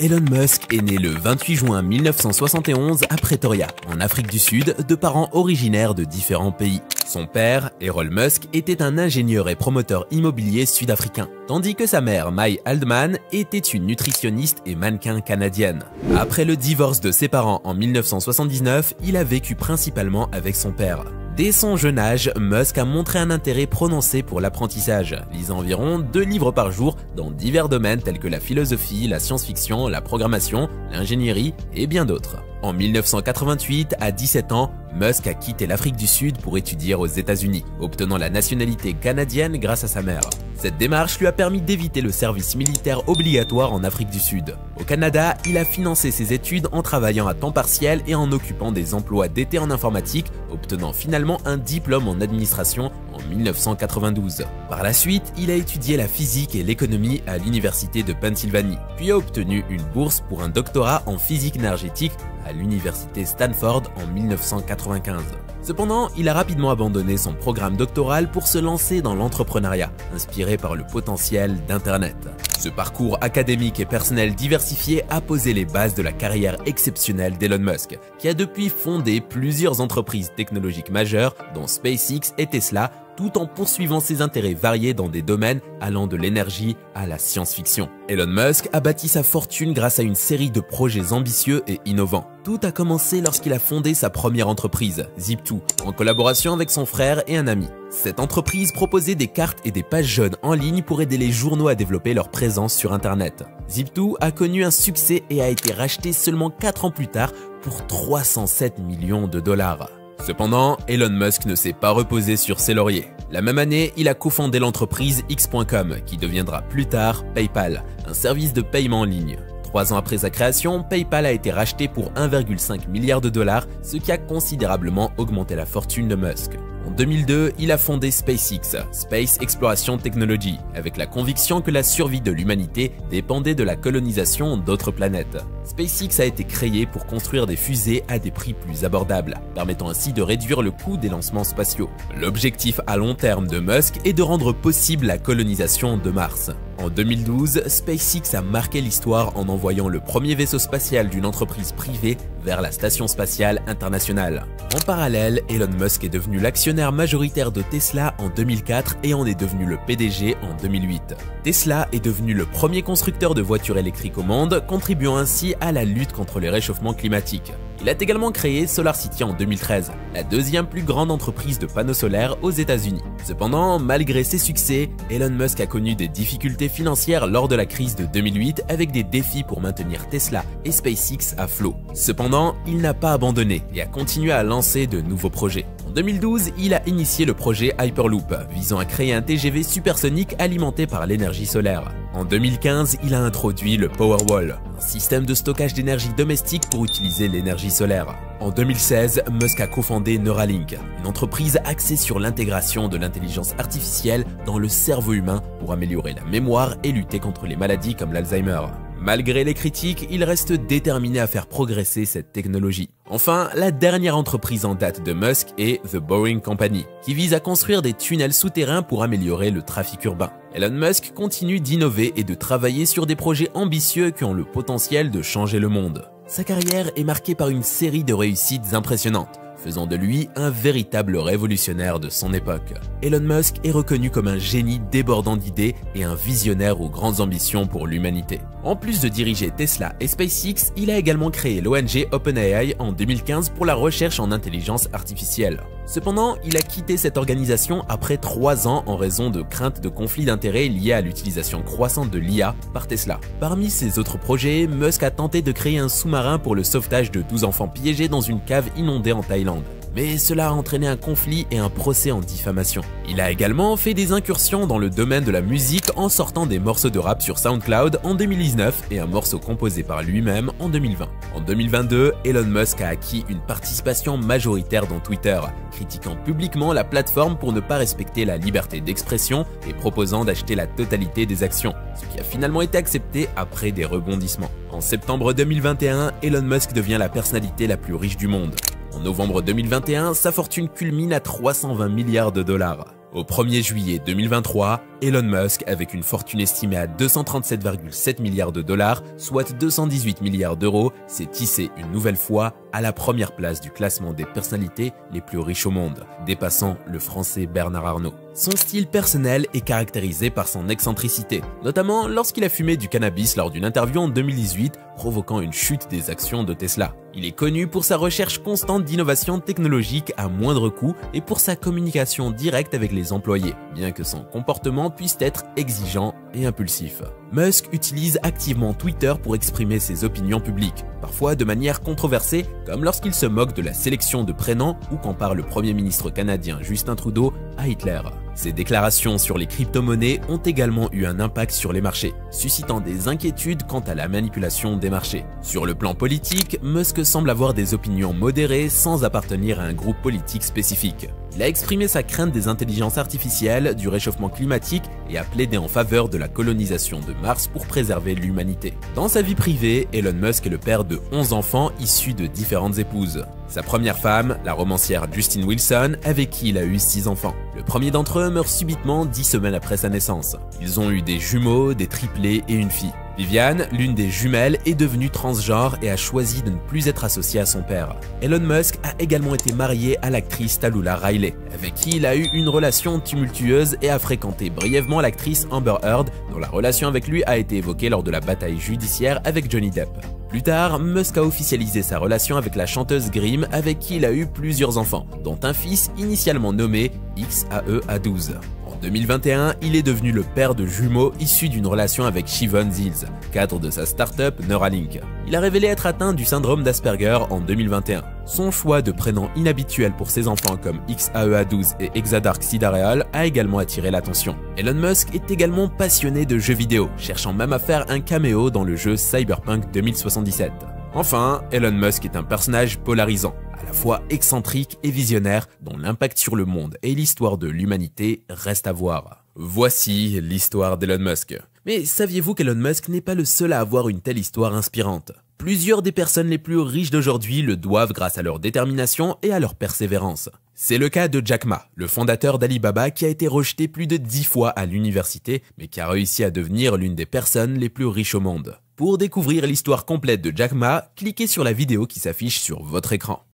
Elon Musk est né le 28 juin 1971 à Pretoria, en Afrique du Sud, de parents originaires de différents pays. Son père, Errol Musk, était un ingénieur et promoteur immobilier sud-africain, tandis que sa mère, Mai Haldeman, était une nutritionniste et mannequin canadienne. Après le divorce de ses parents en 1979, il a vécu principalement avec son père. Dès son jeune âge, Musk a montré un intérêt prononcé pour l'apprentissage, lisant environ 2 livres par jour dans divers domaines tels que la philosophie, la science-fiction, la programmation, l'ingénierie et bien d'autres. En 1988, à 17 ans, Musk a quitté l'Afrique du Sud pour étudier aux États-Unis, obtenant la nationalité canadienne grâce à sa mère. Cette démarche lui a permis d'éviter le service militaire obligatoire en Afrique du Sud. Au Canada, il a financé ses études en travaillant à temps partiel et en occupant des emplois d'été en informatique, obtenant finalement un diplôme en administration en 1992. Par la suite, il a étudié la physique et l'économie à l'université de Pennsylvanie, puis a obtenu une bourse pour un doctorat en physique énergétique à l'université Stanford en 1995. Cependant, il a rapidement abandonné son programme doctoral pour se lancer dans l'entrepreneuriat, inspiré par le potentiel d'Internet. Ce parcours académique et personnel diversifié a posé les bases de la carrière exceptionnelle d'Elon Musk, qui a depuis fondé plusieurs entreprises technologiques majeures, dont SpaceX et Tesla, tout en poursuivant ses intérêts variés dans des domaines allant de l'énergie à la science-fiction. Elon Musk a bâti sa fortune grâce à une série de projets ambitieux et innovants. Tout a commencé lorsqu'il a fondé sa première entreprise, Zip2, en collaboration avec son frère et un ami. Cette entreprise proposait des cartes et des pages jaunes en ligne pour aider les journaux à développer leur présence sur Internet. Zip2 a connu un succès et a été racheté seulement 4 ans plus tard pour 307 millions de dollars. Cependant, Elon Musk ne s'est pas reposé sur ses lauriers. La même année, il a cofondé l'entreprise X.com, qui deviendra plus tard PayPal, un service de paiement en ligne. 3 ans après sa création, PayPal a été racheté pour 1,5 milliard de dollars, ce qui a considérablement augmenté la fortune de Musk. En 2002, il a fondé SpaceX, Space Exploration Technology, avec la conviction que la survie de l'humanité dépendait de la colonisation d'autres planètes. SpaceX a été créé pour construire des fusées à des prix plus abordables, permettant ainsi de réduire le coût des lancements spatiaux. L'objectif à long terme de Musk est de rendre possible la colonisation de Mars. En 2012, SpaceX a marqué l'histoire en envoyant le premier vaisseau spatial d'une entreprise privée vers la Station spatiale internationale. En parallèle, Elon Musk est devenu l'actionnaire majoritaire de Tesla en 2004 et en est devenu le PDG en 2008. Tesla est devenu le premier constructeur de voitures électriques au monde, contribuant ainsi à la lutte contre le réchauffement climatique. Il a également créé SolarCity en 2013, la deuxième plus grande entreprise de panneaux solaires aux États-Unis. Cependant, malgré ses succès, Elon Musk a connu des difficultés financières lors de la crise de 2008 avec des défis pour maintenir Tesla et SpaceX à flot. Cependant, il n'a pas abandonné et a continué à lancer de nouveaux projets. En 2012, il a initié le projet Hyperloop, visant à créer un TGV supersonique alimenté par l'énergie solaire. En 2015, il a introduit le Powerwall, un système de stockage d'énergie domestique pour utiliser l'énergie solaire. En 2016, Musk a cofondé Neuralink, une entreprise axée sur l'intégration de l'intelligence artificielle dans le cerveau humain pour améliorer la mémoire et lutter contre les maladies comme l'Alzheimer. Malgré les critiques, il reste déterminé à faire progresser cette technologie. Enfin, la dernière entreprise en date de Musk est The Boring Company, qui vise à construire des tunnels souterrains pour améliorer le trafic urbain. Elon Musk continue d'innover et de travailler sur des projets ambitieux qui ont le potentiel de changer le monde. Sa carrière est marquée par une série de réussites impressionnantes, faisant de lui un véritable révolutionnaire de son époque. Elon Musk est reconnu comme un génie débordant d'idées et un visionnaire aux grandes ambitions pour l'humanité. En plus de diriger Tesla et SpaceX, il a également créé l'ONG OpenAI en 2015 pour la recherche en intelligence artificielle. Cependant, il a quitté cette organisation après 3 ans en raison de craintes de conflits d'intérêts liés à l'utilisation croissante de l'IA par Tesla. Parmi ses autres projets, Musk a tenté de créer un sous-marin pour le sauvetage de 12 enfants piégés dans une cave inondée en Thaïlande. Mais cela a entraîné un conflit et un procès en diffamation. Il a également fait des incursions dans le domaine de la musique en sortant des morceaux de rap sur SoundCloud en 2019 et un morceau composé par lui-même en 2020. En 2022, Elon Musk a acquis une participation majoritaire dans Twitter, critiquant publiquement la plateforme pour ne pas respecter la liberté d'expression et proposant d'acheter la totalité des actions, ce qui a finalement été accepté après des rebondissements. En septembre 2021, Elon Musk devient la personnalité la plus riche du monde. En novembre 2021, sa fortune culmine à 320 milliards de dollars. Au 1er juillet 2023, Elon Musk, avec une fortune estimée à 237,7 milliards de dollars, soit 218 milliards d'euros, s'est hissé une nouvelle fois à la première place du classement des personnalités les plus riches au monde, dépassant le français Bernard Arnault. Son style personnel est caractérisé par son excentricité, notamment lorsqu'il a fumé du cannabis lors d'une interview en 2018, provoquant une chute des actions de Tesla. Il est connu pour sa recherche constante d'innovation technologique à moindre coût et pour sa communication directe avec les employés, bien que son comportement puisse être exigeant et impulsif. Musk utilise activement Twitter pour exprimer ses opinions publiques, parfois de manière controversée, comme lorsqu'il se moque de la sélection de prénoms ou compare le Premier ministre canadien Justin Trudeau à Hitler. Ses déclarations sur les crypto-monnaies ont également eu un impact sur les marchés, suscitant des inquiétudes quant à la manipulation des marchés. Sur le plan politique, Musk semble avoir des opinions modérées sans appartenir à un groupe politique spécifique. Il a exprimé sa crainte des intelligences artificielles, du réchauffement climatique et a plaidé en faveur de la colonisation de Mars pour préserver l'humanité. Dans sa vie privée, Elon Musk est le père de 11 enfants issus de différentes épouses. Sa première femme, la romancière Justine Wilson, avec qui il a eu 6 enfants. Le premier d'entre eux meurt subitement 10 semaines après sa naissance. Ils ont eu des jumeaux, des triplés et une fille. Viviane, l'une des jumelles, est devenue transgenre et a choisi de ne plus être associée à son père. Elon Musk a également été marié à l'actrice Tallulah Riley, avec qui il a eu une relation tumultueuse et a fréquenté brièvement l'actrice Amber Heard, dont la relation avec lui a été évoquée lors de la bataille judiciaire avec Johnny Depp. Plus tard, Musk a officialisé sa relation avec la chanteuse Grimm, avec qui il a eu plusieurs enfants, dont un fils initialement nommé XAEA12. En 2021, il est devenu le père de jumeaux issus d'une relation avec Shimon Zils, cadre de sa start-up Neuralink. Il a révélé être atteint du syndrome d'Asperger en 2021. Son choix de prénoms inhabituels pour ses enfants comme XAEA12 et Exadark Sidareal a également attiré l'attention. Elon Musk est également passionné de jeux vidéo, cherchant même à faire un caméo dans le jeu Cyberpunk 2077. Enfin, Elon Musk est un personnage polarisant, à la fois excentrique et visionnaire, dont l'impact sur le monde et l'histoire de l'humanité reste à voir. Voici l'histoire d'Elon Musk. Mais saviez-vous qu'Elon Musk n'est pas le seul à avoir une telle histoire inspirante? Plusieurs des personnes les plus riches d'aujourd'hui le doivent grâce à leur détermination et à leur persévérance. C'est le cas de Jack Ma, le fondateur d'Alibaba qui a été rejeté plus de 10 fois à l'université, mais qui a réussi à devenir l'une des personnes les plus riches au monde. Pour découvrir l'histoire complète de Jack Ma, cliquez sur la vidéo qui s'affiche sur votre écran.